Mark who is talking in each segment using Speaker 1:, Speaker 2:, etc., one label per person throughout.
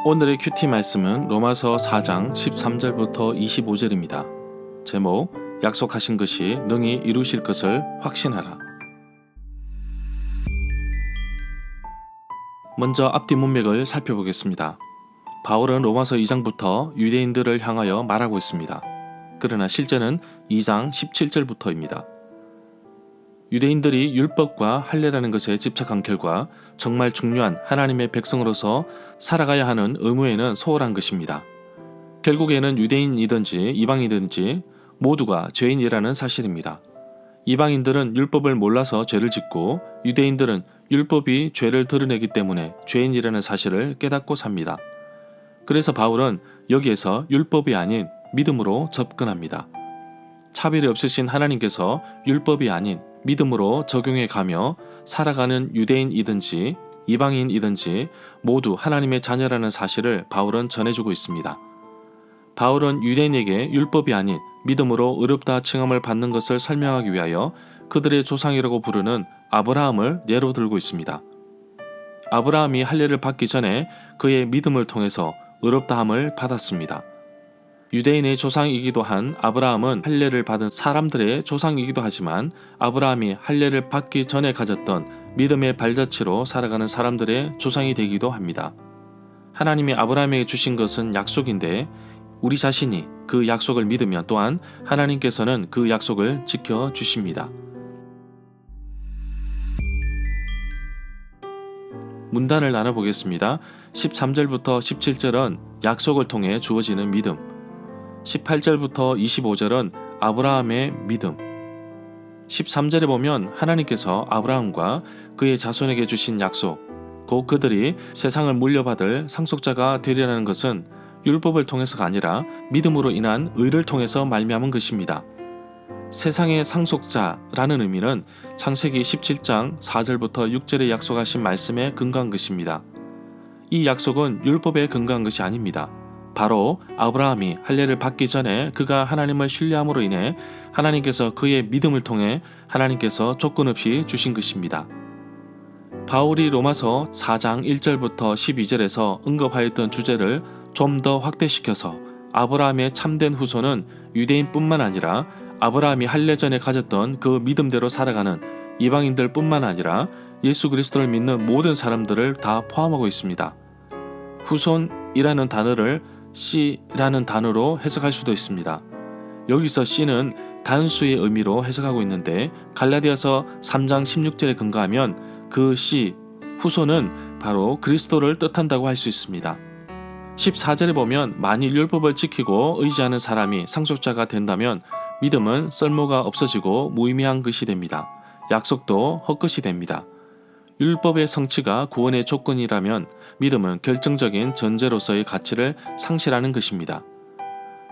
Speaker 1: 오늘의 큐티 말씀은 로마서 4장 13절부터 25절입니다. 제목, 약속하신 것이 능히 이루실 것을 확신하라. 먼저 앞뒤 문맥을 살펴보겠습니다. 바울은 로마서 2장부터 유대인들을 향하여 말하고 있습니다. 그러나 실제는 2장 17절부터입니다. 유대인들이 율법과 할례라는 것에 집착한 결과 정말 중요한 하나님의 백성으로서 살아가야 하는 의무에는 소홀한 것입니다. 결국에는 유대인이든지 이방인이든지 모두가 죄인이라는 사실입니다. 이방인들은 율법을 몰라서 죄를 짓고 유대인들은 율법이 죄를 드러내기 때문에 죄인이라는 사실을 깨닫고 삽니다. 그래서 바울은 여기에서 율법이 아닌 믿음으로 접근합니다. 차별이 없으신 하나님께서 율법이 아닌 믿음으로 적용해 가며 살아가는 유대인이든지 이방인이든지 모두 하나님의 자녀라는 사실을 바울은 전해주고 있습니다. 바울은 유대인에게 율법이 아닌 믿음으로 의롭다 칭함을 받는 것을 설명하기 위하여 그들의 조상이라고 부르는 아브라함을 예로 들고 있습니다. 아브라함이 할례를 받기 전에 그의 믿음을 통해서 의롭다함을 받았습니다. 유대인의 조상이기도 한 아브라함은 할례를 받은 사람들의 조상이기도 하지만 아브라함이 할례를 받기 전에 가졌던 믿음의 발자취로 살아가는 사람들의 조상이 되기도 합니다. 하나님이 아브라함에게 주신 것은 약속인데 우리 자신이 그 약속을 믿으면 또한 하나님께서는 그 약속을 지켜주십니다. 문단을 나눠보겠습니다. 13절부터 17절은 약속을 통해 주어지는 믿음, 18절부터 25절은 아브라함의 믿음, 13절에 보면 하나님께서 아브라함과 그의 자손에게 주신 약속, 곧 그들이 세상을 물려받을 상속자가 되리라는 것은 율법을 통해서가 아니라 믿음으로 인한 의를 통해서 말미암은 것입니다. 세상의 상속자라는 의미는 창세기 17장 4절부터 6절에 약속하신 말씀에 근거한 것입니다. 이 약속은 율법에 근거한 것이 아닙니다. 바로 아브라함이 할례를 받기 전에 그가 하나님을 신뢰함으로 인해 하나님께서 그의 믿음을 통해 하나님께서 조건 없이 주신 것입니다. 바울이 로마서 4장 1절부터 12절에서 언급하였던 주제를 좀 더 확대시켜서 아브라함의 참된 후손은 유대인뿐만 아니라 아브라함이 할례 전에 가졌던 그 믿음대로 살아가는 이방인들 뿐만 아니라 예수 그리스도를 믿는 모든 사람들을 다 포함하고 있습니다. 후손이라는 단어를 씨라는 단어로 해석할 수도 있습니다. 여기서 씨는 단수의 의미로 해석하고 있는데 갈라디아서 3장 16절에 근거하면 그 씨, 후손은 바로 그리스도를 뜻한다고 할 수 있습니다. 14절에 보면 만일 율법을 지키고 의지하는 사람이 상속자가 된다면 믿음은 쓸모가 없어지고 무의미한 것이 됩니다. 약속도 헛것이 됩니다. 율법의 성취가 구원의 조건이라면 믿음은 결정적인 전제로서의 가치를 상실하는 것입니다.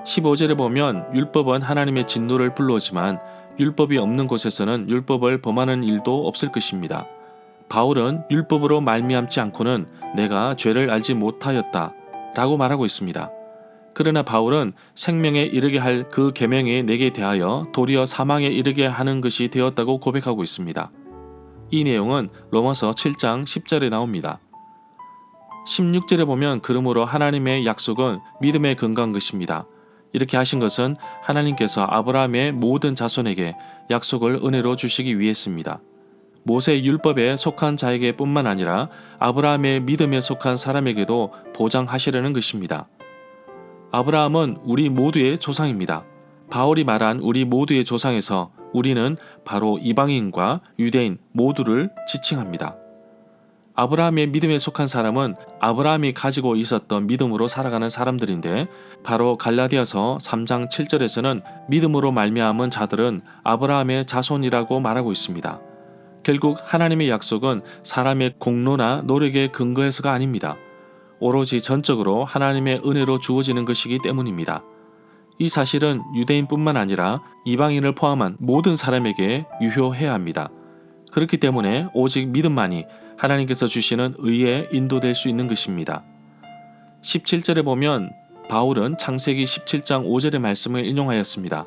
Speaker 1: 15절에 보면 율법은 하나님의 진노를 불러오지만 율법이 없는 곳에서는 율법을 범하는 일도 없을 것입니다. 바울은 율법으로 말미암지 않고는 내가 죄를 알지 못하였다 라고 말하고 있습니다. 그러나 바울은 생명에 이르게 할 그 계명이 내게 대하여 도리어 사망에 이르게 하는 것이 되었다고 고백하고 있습니다. 이 내용은 로마서 7장 10절에 나옵니다. 16절에 보면 그러므로 하나님의 약속은 믿음에 근거한 것입니다. 이렇게 하신 것은 하나님께서 아브라함의 모든 자손에게 약속을 은혜로 주시기 위해서입니다. 모세 율법에 속한 자에게 뿐만 아니라 아브라함의 믿음에 속한 사람에게도 보장하시려는 것입니다. 아브라함은 우리 모두의 조상입니다. 바울이 말한 우리 모두의 조상에서 우리는 바로 이방인과 유대인 모두를 지칭합니다. 아브라함의 믿음에 속한 사람은 아브라함이 가지고 있었던 믿음으로 살아가는 사람들인데 바로 갈라디아서 3장 7절에서는 믿음으로 말미암은 자들은 아브라함의 자손이라고 말하고 있습니다. 결국 하나님의 약속은 사람의 공로나 노력에 근거해서가 아닙니다. 오로지 전적으로 하나님의 은혜로 주어지는 것이기 때문입니다. 이 사실은 유대인뿐만 아니라 이방인을 포함한 모든 사람에게 유효해야 합니다. 그렇기 때문에 오직 믿음만이 하나님께서 주시는 의에 인도될 수 있는 것입니다. 17절에 보면 바울은 창세기 17장 5절의 말씀을 인용하였습니다.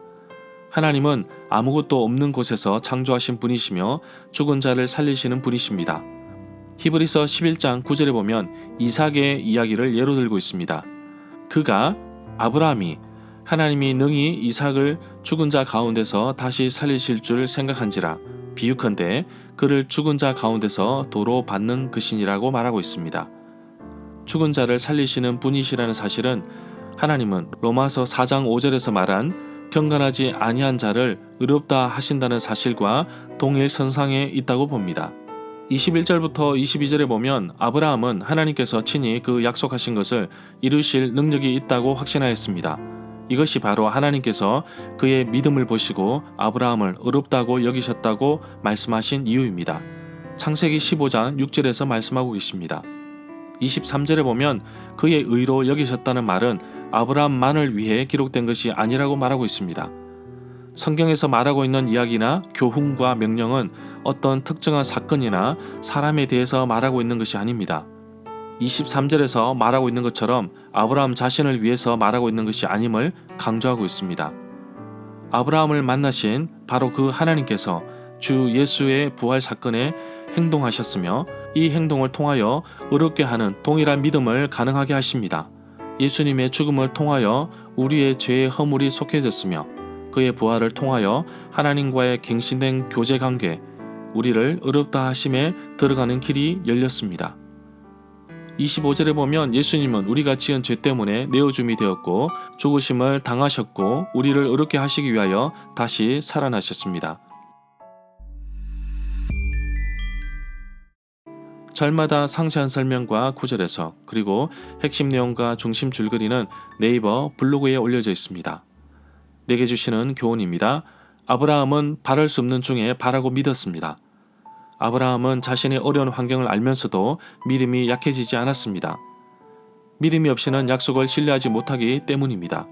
Speaker 1: 하나님은 아무것도 없는 곳에서 창조하신 분이시며 죽은 자를 살리시는 분이십니다. 히브리서 11장 9절에 보면 이삭의 이야기를 예로 들고 있습니다. 그가 아브라함이 하나님이 능히 이삭을 죽은 자 가운데서 다시 살리실 줄 생각한지라 비유컨대 그를 죽은 자 가운데서 도로 받는 그신이라고 말하고 있습니다. 죽은 자를 살리시는 분이시라는 사실은 하나님은 로마서 4장 5절에서 말한 경건하지 아니한 자를 의롭다 하신다는 사실과 동일선상에 있다고 봅니다. 21절부터 22절에 보면 아브라함은 하나님께서 친히 그 약속하신 것을 이루실 능력이 있다고 확신하였습니다. 이것이 바로 하나님께서 그의 믿음을 보시고 아브라함을 의롭다고 여기셨다고 말씀하신 이유입니다. 창세기 15장 6절에서 말씀하고 계십니다. 23절에 보면 그의 의로 여기셨다는 말은 아브라함만을 위해 기록된 것이 아니라고 말하고 있습니다. 성경에서 말하고 있는 이야기나 교훈과 명령은 어떤 특정한 사건이나 사람에 대해서 말하고 있는 것이 아닙니다. 23절에서 말하고 있는 것처럼 아브라함 자신을 위해서 말하고 있는 것이 아님을 강조하고 있습니다. 아브라함을 만나신 바로 그 하나님께서 주 예수의 부활 사건에 행동하셨으며 이 행동을 통하여 의롭게 하는 동일한 믿음을 가능하게 하십니다. 예수님의 죽음을 통하여 우리의 죄의 허물이 속해졌으며 그의 부활을 통하여 하나님과의 갱신된 교제 관계, 우리를 의롭다 하심에 들어가는 길이 열렸습니다. 25절에 보면 예수님은 우리가 지은 죄 때문에 내어줌이 되었고 죽으심을 당하셨고 우리를 의롭게 하시기 위하여 다시 살아나셨습니다. 절마다 상세한 설명과 구절에서 그리고 핵심 내용과 중심 줄거리는 네이버 블로그에 올려져 있습니다. 내게 주시는 교훈입니다. 아브라함은 바랄 수 없는 중에 바라고 믿었습니다. 아브라함은 자신의 어려운 환경을 알면서도 믿음이 약해지지 않았습니다. 믿음이 없이는 약속을 신뢰하지 못하기 때문입니다.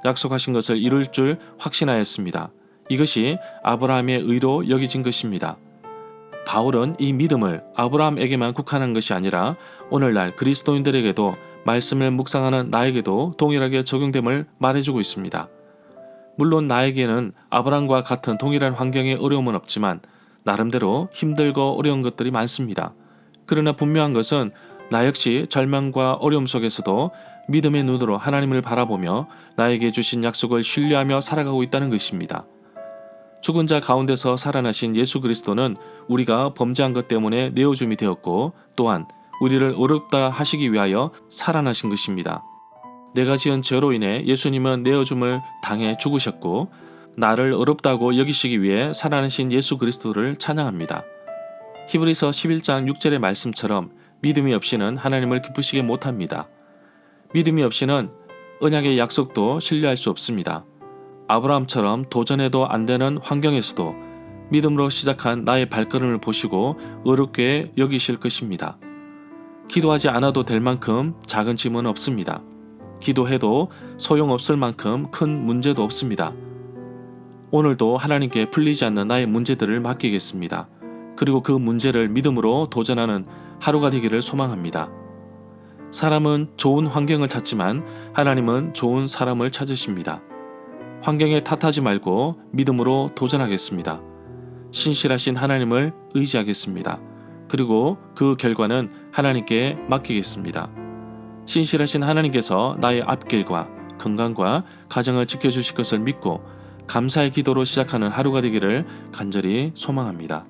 Speaker 1: 약속하신 것을 이룰 줄 확신하였습니다. 이것이 아브라함의 의로 여겨진 것입니다. 바울은 이 믿음을 아브라함에게만 국한한 것이 아니라 오늘날 그리스도인들에게도 말씀을 묵상하는 나에게도 동일하게 적용됨을 말해주고 있습니다. 물론 나에게는 아브라함과 같은 동일한 환경의 어려움은 없지만 나름대로 힘들고 어려운 것들이 많습니다. 그러나 분명한 것은 나 역시 절망과 어려움 속에서도 믿음의 눈으로 하나님을 바라보며 나에게 주신 약속을 신뢰하며 살아가고 있다는 것입니다. 죽은 자 가운데서 살아나신 예수 그리스도는 우리가 범죄한 것 때문에 내어줌이 되었고 또한 우리를 의롭다 하시기 위하여 살아나신 것입니다. 내가 지은 죄로 인해 예수님은 내어줌을 당해 죽으셨고 나를 의롭다고 여기시기 위해 살아나신 예수 그리스도를 찬양합니다. 히브리서 11장 6절의 말씀처럼 믿음이 없이는 하나님을 기쁘시게 못합니다. 믿음이 없이는 언약의 약속도 신뢰할 수 없습니다. 아브라함처럼 도전해도 안 되는 환경에서도 믿음으로 시작한 나의 발걸음을 보시고 의롭게 여기실 것입니다. 기도하지 않아도 될 만큼 작은 짐은 없습니다. 기도해도 소용없을 만큼 큰 문제도 없습니다. 오늘도 하나님께 풀리지 않는 나의 문제들을 맡기겠습니다. 그리고 그 문제를 믿음으로 도전하는 하루가 되기를 소망합니다. 사람은 좋은 환경을 찾지만 하나님은 좋은 사람을 찾으십니다. 환경에 탓하지 말고 믿음으로 도전하겠습니다. 신실하신 하나님을 의지하겠습니다. 그리고 그 결과는 하나님께 맡기겠습니다. 신실하신 하나님께서 나의 앞길과 건강과 가정을 지켜주실 것을 믿고 감사의 기도로 시작하는 하루가 되기를 간절히 소망합니다.